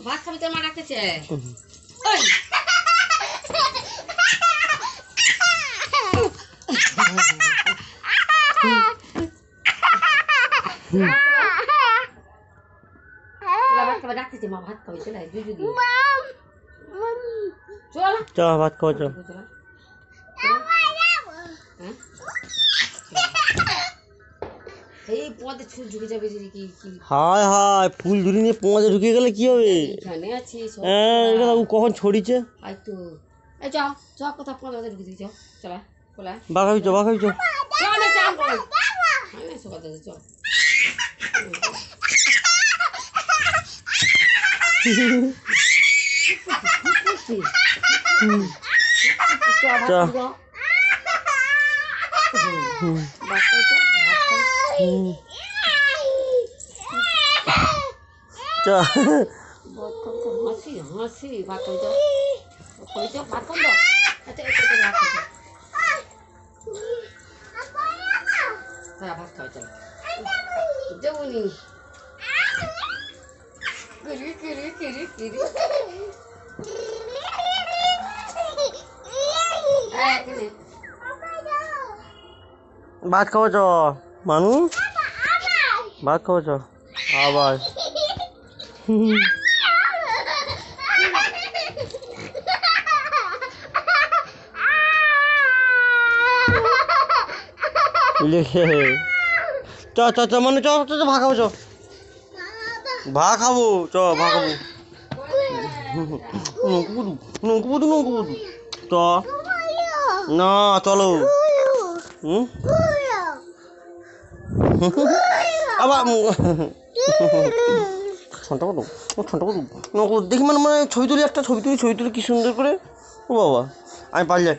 ভাত খাবি তোর মা ডাকতেছে। ভাত খাবে ডাকতেছে মা, ভাত খাবে চলে চল চল ভাত খাওয়া চল। এই পথে ছুট ঢুকে যাবে যদি কি কি হায় হায় ফুল ঝুড়ি নিয়ে পোঁয়াজে ঢুকিয়ে গেলে কি হবে? এখানে আছি হ্যাঁ এটা ও কখন ছড়িছে? হয়তো এই চ চ কোথা পথে ঢুকে দিই, চলা বলা বাঘাবি চ বাঘাবি চ। চল না চান করে না সকাল থেকে চল। হাসি হাসি ভাত খাইছ ভাত খাব। আচ্ছা ভাত খাওয়া চল যাবনি কিরি কিরি কিরি কিরি ভাত খাওয়া চ মানু, ভাত খাওয়া চ আবার। চ চ চ মানে চ চ ভা খাবো চ, ভা খাবো চ ভা খাবো। নৌকুবুদু নৌকুবুদু চ না চলো। আবার ঠান্ডা করো ঠান্ডা করো দেখি মানে মানে ছবি তুলি, একটা ছবি তুলি কি সুন্দর করে। ও বাবা আমি পারলে